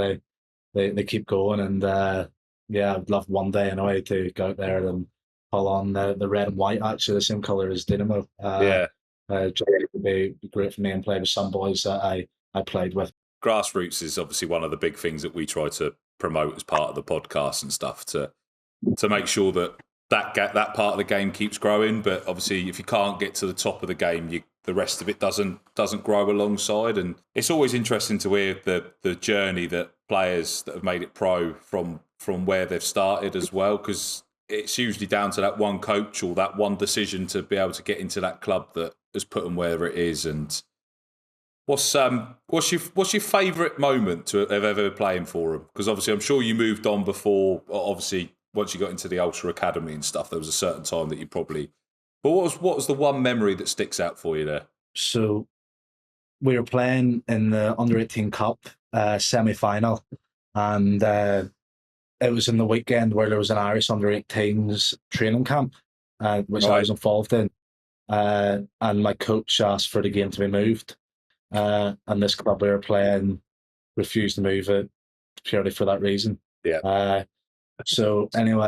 they keep going. And I'd love one day anyway to go out there and pull on the red and white, actually the same colour as Dynamo. It would be great for me, and play with some boys that I played with. Grassroots is obviously one of the big things that we try to promote as part of the podcast and stuff to make sure that part of the game keeps growing. But obviously, if you can't get to the top of the game, the rest of it doesn't grow alongside. And it's always interesting to hear the journey that players that have made it pro from where they've started as well, because it's usually down to that one coach or that one decision to be able to get into that club that has put them where it is. And what's your favourite moment to have ever playing for them? Because obviously, I'm sure you moved on before. Obviously, once you got into the Ulster Academy and stuff, there was a certain time that you probably. But what was the one memory that sticks out for you there? So we were playing in the Under-18 Cup semi-final, and it was in the weekend where there was an Irish Under-18s training camp, which I was involved in, and my coach asked for the game to be moved, and this club we were playing refused to move it purely for that reason. Yeah. So anyway,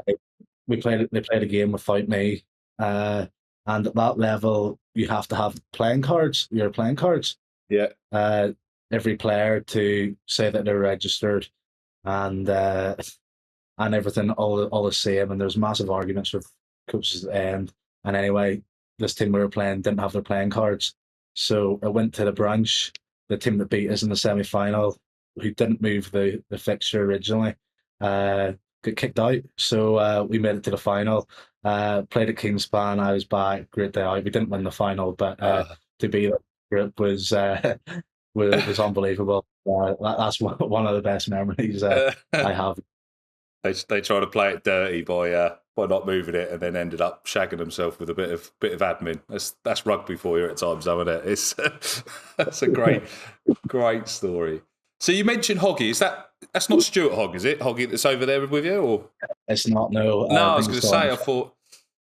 they played a game without me, and at that level, you have to have playing cards. Your playing cards. Yeah. Every player to say that they're registered, and everything all the same. And there's massive arguments with coaches at the end. And anyway, this team we were playing didn't have their playing cards, so I went to the branch. The team that beat us in the semi-final, who didn't move the fixture originally, got kicked out. So we made it to the final. Played at Kingspan. I was back. Great day out. We didn't win the final, but to be in the group was unbelievable. That's one of the best memories I have. They try to play it dirty by not moving it, and then ended up shagging themselves with a bit of admin. That's rugby for you at times, isn't it? That's a great story. So you mentioned Hoggy. That's not Stuart Hogg, is it? Hoggy that's over there with you, or it's not? No. No, I was going to say. I thought.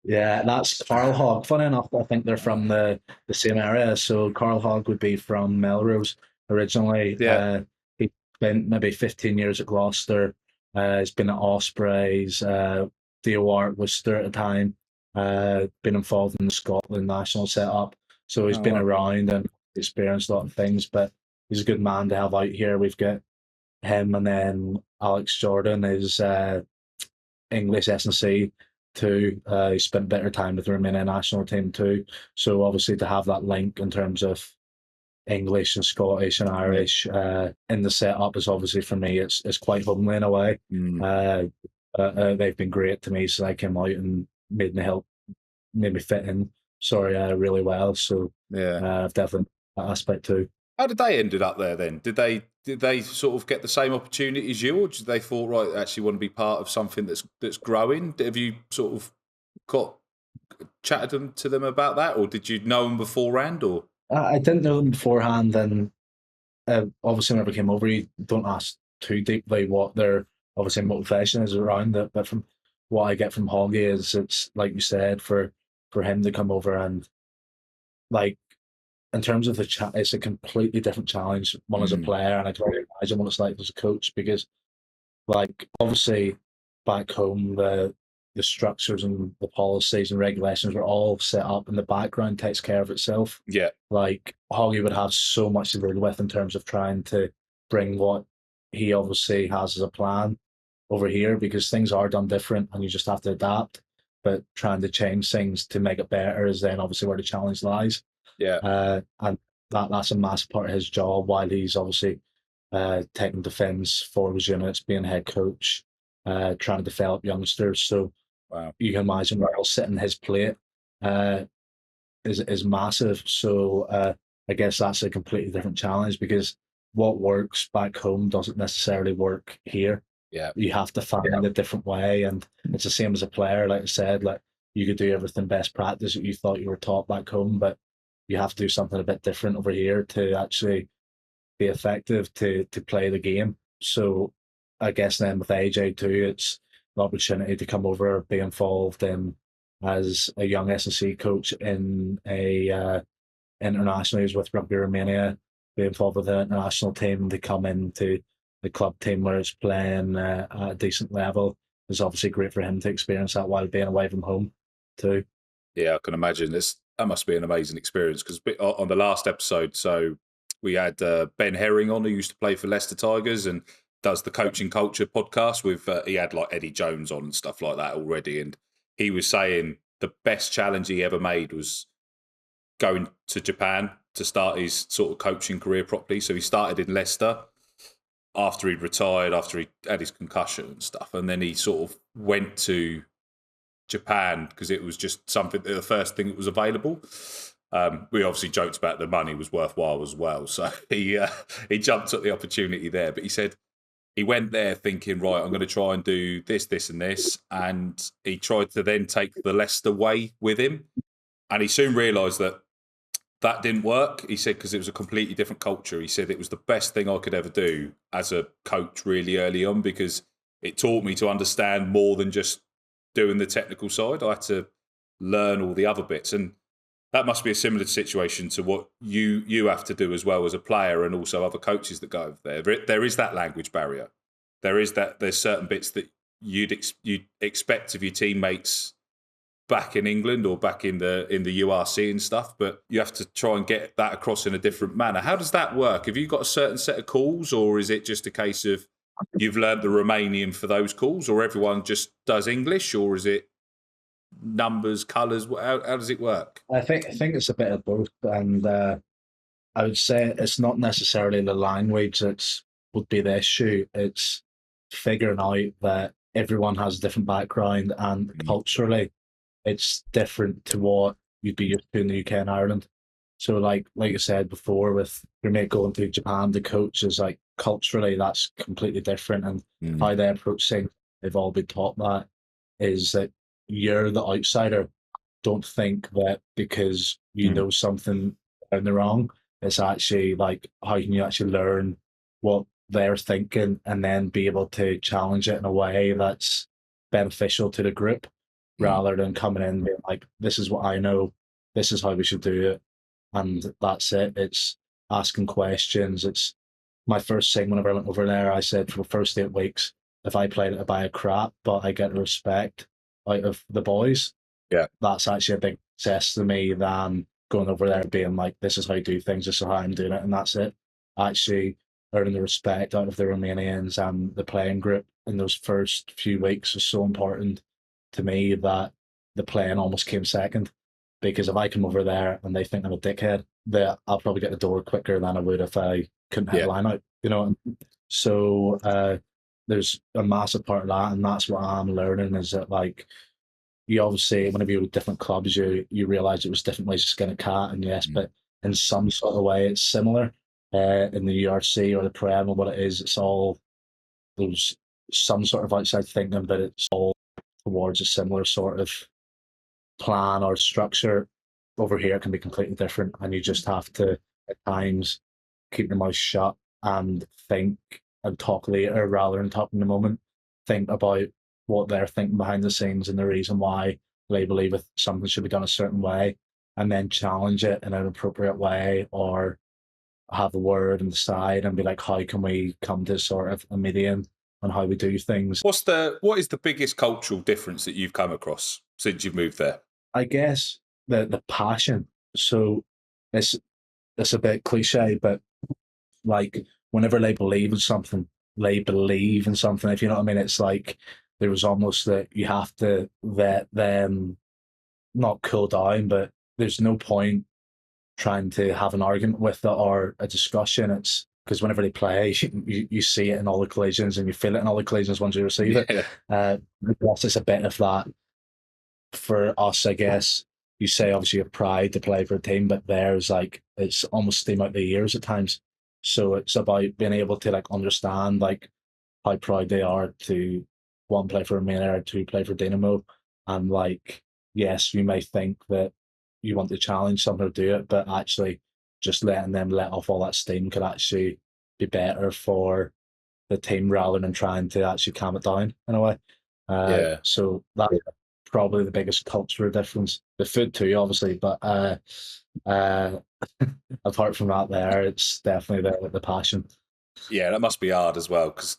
Yeah, that's Carl Hogg. Funny enough, I think they're from the same area. So Carl Hogg would be from Melrose originally. Yeah. He spent maybe 15 years at Gloucester. He's been at Ospreys, DOR at Worcester at the time. Been involved in the Scotland national setup. So he's been around and experienced a lot of things. But he's a good man to have out here. We've got him, and then Alex Jordan is English S&C too. He spent a bit of time with the Romanian national team too. So obviously to have that link in terms of English and Scottish and Irish in the setup is obviously, for me, it's quite homely in a way. They've been great to me since I came out and made me fit in. Really well. So I've definitely that aspect too. How did they ended up there then? Did they sort of get the same opportunity as you, or did they thought, right, I actually want to be part of something that's growing? Have you sort of chatted to them about that, or did you know them beforehand? Or I didn't know them beforehand, and obviously whenever I came over, you don't ask too deeply what their obviously motivation is around it. But from what I get from Hoggy is, it's like you said, for him to come over and like. In terms of it's a completely different challenge. One as a player, and I can only imagine what it's like as a coach, because, like, obviously back home, the structures and the policies and regulations were all set up, and the background takes care of itself. Yeah, like Hoggy would have so much to deal with in terms of trying to bring what he obviously has as a plan over here, because things are done different, and you just have to adapt. But trying to change things to make it better is then obviously where the challenge lies. Yeah, and that's a massive part of his job, while he's obviously taking defence, forwards units, being head coach, trying to develop youngsters. So you can imagine where he'll sit in his plate is massive. So I guess that's a completely different challenge, because what works back home doesn't necessarily work here. Yeah, you have to find a different way, and it's the same as a player. Like I said, like you could do everything best practice that you thought you were taught back home, but you have to do something a bit different over here to actually be effective to play the game. So I guess then with AJ too, it's an opportunity to come over, be involved in as a young S&C coach in a internationals with Rugby Romania, be involved with the international team, to come into the club team where it's playing at a decent level. It's obviously great for him to experience that while being away from home too. Yeah, I can imagine that must be an amazing experience, because on the last episode, so we had Ben Herring on, who used to play for Leicester Tigers and does the Coaching Culture podcast with, he had like Eddie Jones on and stuff like that already. And he was saying the best challenge he ever made was going to Japan to start his sort of coaching career properly. So he started in Leicester after he'd retired, after he had his concussion and stuff. And then he sort of went to Japan because it was just something, the first thing that was available. We obviously joked about the money was worthwhile as well. So he jumped at the opportunity there. But he said he went there thinking, right, I'm going to try and do this, this and this. And he tried to then take the Leicester way with him. And he soon realised that didn't work. He said, because it was a completely different culture. He said it was the best thing I could ever do as a coach really early on, because it taught me to understand more than just doing the technical side. I had to learn all the other bits. And that must be a similar situation to what you have to do as well as a player, and also other coaches that go over there. There is that language barrier. There's certain bits that you'd expect of your teammates back in England or back in the URC and stuff, but you have to try and get that across in a different manner. How does that work? Have you got a certain set of calls, or is it just a case of you've learned the Romanian for those calls, or everyone just does English, or is it numbers, colours? How does it work? I think it's a bit of both, and I would say it's not necessarily the language that would be the issue. It's figuring out that everyone has a different background, and culturally it's different to what you'd be used to in the UK and Ireland. So like I said before, with your mate going to Japan, the coach is like, culturally that's completely different, and how they approach things, they've all been taught that is that you're the outsider. Don't think that because you know something in the wrong, it's actually like, how can you actually learn what they're thinking and then be able to challenge it in a way that's beneficial to the group, rather than coming in and being like, this is what I know, this is how we should do it, and that's it. It's asking questions. It's my first thing whenever I went over there. I said, for the first 8 weeks, if I played it a bag of crap, but I get respect out of the boys, that's actually a big success to me than going over there being like, this is how you do things, this is how I'm doing it, and that's it. Actually earning the respect out of the Romanians and the playing group in those first few weeks was so important to me that the playing almost came second. Because if I come over there and they think I'm a dickhead, I'll probably get the door quicker than I would if I couldn't hit a line out, you know. So there's a massive part of that, and that's what I'm learning, is that like, you obviously, whenever you're with different clubs, you realise it was different ways to skin a cat, and yes, but in some sort of way it's similar. In the URC or the Prem or what it is, it's all, there's some sort of outside thinking, but it's all towards a similar sort of plan or structure. Over here it can be completely different, and you just have to at times keep your mouth shut and think and talk later rather than talk in the moment. Think about what they're thinking behind the scenes and the reason why they believe that something should be done a certain way, and then challenge it in an appropriate way, or have a word and decide and be like, how can we come to sort of a medium on how we do things. What is the biggest cultural difference that you've come across since you've moved there? I guess the passion. So it's a bit cliche, but like, whenever they believe in something, if you know what I mean. It's like, there was almost that you have to let them not cool down, but there's no point trying to have an argument with it or a discussion. It's because whenever they play, you see it in all the collisions, and you feel it in all the collisions once you receive it. It's a bit of that for us, I guess. You say obviously you have pride to play for a team, but there's like, it's almost steam out the ears at times. So it's about being able to like understand like how proud they are to, one, play for Romania, or two, play for Dynamo. And like, yes, you may think that you want to challenge someone to do it, but actually just letting them let off all that steam could actually be better for the team, rather than trying to actually calm it down in a way. So that's probably the biggest cultural difference. The food too, obviously, but apart from that, it's definitely the passion. Yeah, that must be hard as well, because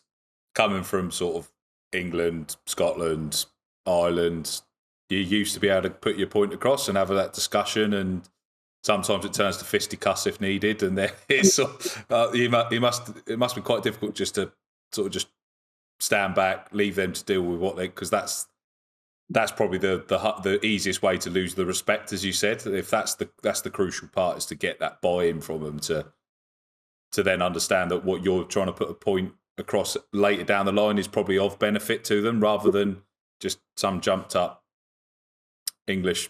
coming from sort of England, Scotland, Ireland, you used to be able to put your point across and have that discussion, and sometimes it turns to fisticuffs if needed, and then it must be quite difficult just to sort of just stand back, leave them to deal with what they, because that's probably the easiest way to lose the respect, as you said. If that's the crucial part, is to get that buy-in from them to then understand that what you're trying to put a point across later down the line is probably of benefit to them, rather than just some jumped up English,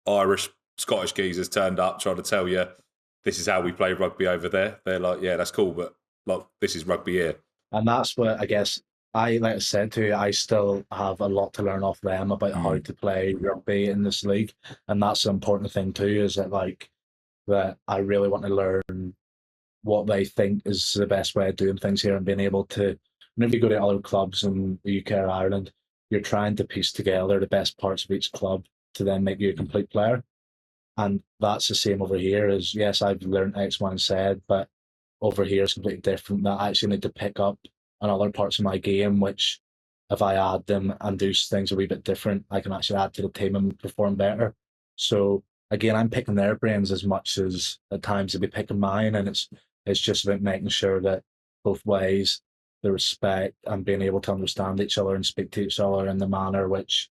Irish, Scottish geezers turned up trying to tell you this is how we play rugby over there. They're like, yeah, that's cool, but like, this is rugby here. And that's what I guess like I said to you, I still have a lot to learn off them about how to play rugby in this league. And that's the important thing too, is that I really want to learn what they think is the best way of doing things here, and being able to, whenever you go to other clubs in the UK or Ireland, you're trying to piece together the best parts of each club to then make you a complete player. And that's the same over here. Is yes, I've learned X, Y, and Z, but over here it's completely different. That I actually need to pick up on other parts of my game, which if I add them and do things a wee bit different, I can actually add to the team and perform better. So again, I'm picking their brains as much as at times they'll be picking mine, and it's just about making sure that both ways, the respect and being able to understand each other and speak to each other in the manner which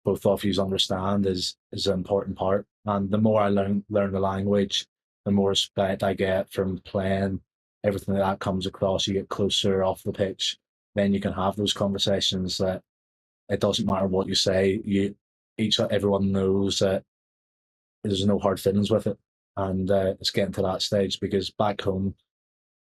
both of you understand is an important part. And the more I learn the language, the more respect I get from playing. Everything that comes across, you get closer off the pitch. Then you can have those conversations that it doesn't matter what you say. Everyone knows that there's no hard feelings with it, and it's getting to that stage, because back home,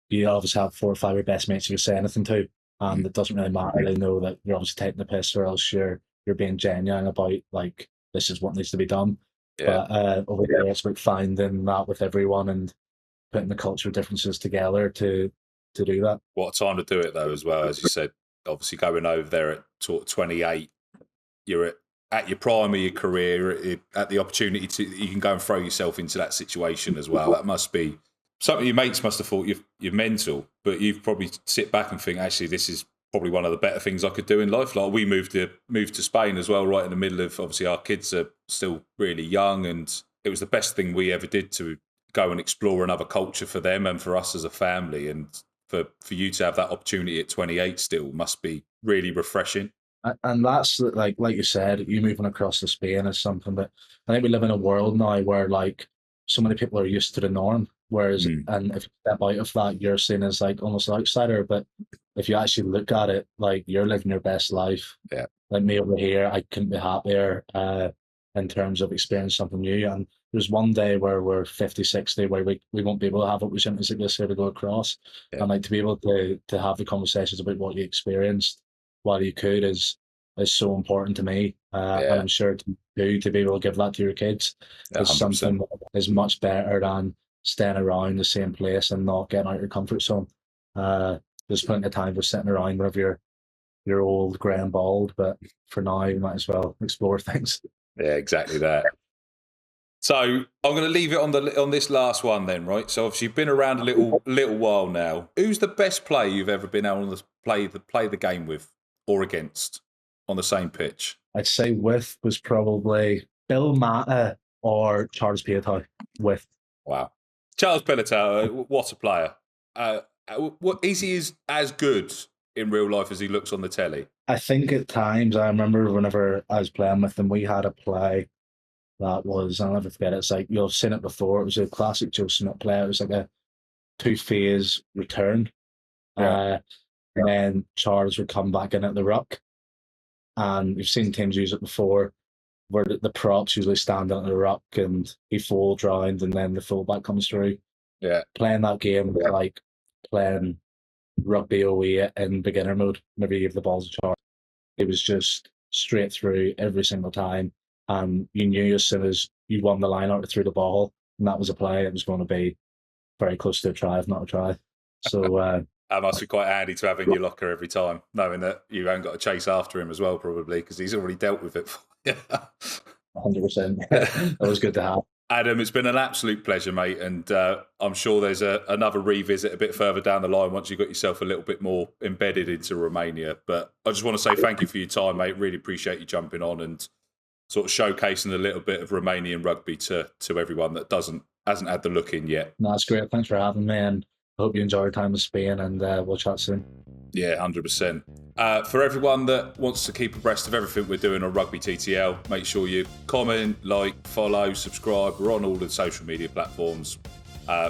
you obviously have 4 or 5 of your best mates you say anything to, and it doesn't really matter. They know that you're obviously taking the piss, or else you're being genuine about like, this is what needs to be done. Yeah. But over there, it's about finding that with everyone and putting the cultural differences together to do that. What a time to do it, though, as well. As you said, obviously going over there at sort of 28, you're at your prime of your career, at the opportunity you can go and throw yourself into that situation as well. That must be something your mates must have thought you're mental, but you've probably sit back and think, actually, this is probably one of the better things I could do in life. Like, we moved to Spain as well, right in the middle of, obviously our kids are still really young, and it was the best thing we ever did to go and explore another culture for them and for us as a family. And for you to have that opportunity at 28 still must be really refreshing. And that's like you said, you moving across to Spain is something that I think we live in a world now where like so many people are used to the norm. Whereas, and if you step out of that, you're seen as like almost an outsider. But if you actually look at it, like, you're living your best life. Yeah. Like me over here, I couldn't be happier in terms of experiencing something new. And there's one day where we're 50, 60, where we won't be able to have opportunities like this here to go across. Yeah. And like, to be able to have the conversations about what you experienced while you could is so important to me. And I'm sure to be able to give that to your kids is something that is much better than staying around the same place and not getting out of your comfort zone. There's plenty of time for sitting around whenever you're old, grey and bald, but for now you might as well explore things. Yeah, exactly that. So I'm going to leave it on this last one then, right? So obviously you've been around a little while now. Who's the best player you've ever been able to play the game with or against on the same pitch? I'd say with was probably Bill Mata or Charles Piatow. With. Wow. Charles Piatow, what a player. Is he as good in real life as he looks on the telly? I think at times, I remember whenever I was playing with him, we had a play that was, I'll never forget it, it's like, you've seen it before, it was a classic Joe Smith play, it was like a 2-phase return. Yeah. And then Charles would come back in at the ruck, and you've seen teams use it before, where the props usually stand at the ruck and he folds round and then the fullback comes through. Yeah. Playing that game was like playing rugby away in beginner mode. Maybe you give the balls a charge. It was just straight through every single time. And you knew as soon as you won the line out through the ball, and that was a play, it was going to be very close to a try, if not a try. So that must be quite handy to have in your locker every time, knowing that you haven't got to chase after him as well, probably, because he's already dealt with it. 100%. That was good to have. Adam, it's been an absolute pleasure, mate, and I'm sure there's another revisit a bit further down the line once you've got yourself a little bit more embedded into Romania. But I just want to say thank you for your time, mate. Really appreciate you jumping on and sort of showcasing a little bit of Romanian rugby to everyone that doesn't hasn't had the look in yet. No, that's great. Thanks for having me, and I hope you enjoy your time in Spain, and we'll chat soon. Yeah, 100%. For everyone that wants to keep abreast of everything we're doing on Rugby TTL, make sure you comment, like, follow, subscribe. We're on all the social media platforms.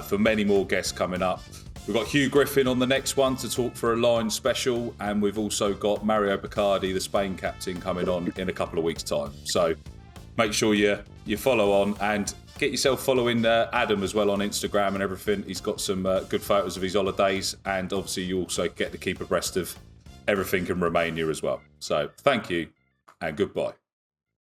For many more guests coming up. We've got Hugh Griffin on the next one to talk for a line special, and we've also got Mario Bacardi, the Spain captain, coming on in a couple of weeks' time. So make sure you follow on and get yourself following Adam as well on Instagram and everything. He's got some good photos of his holidays, and obviously you also get to keep abreast of everything in Romania as well. So thank you and goodbye.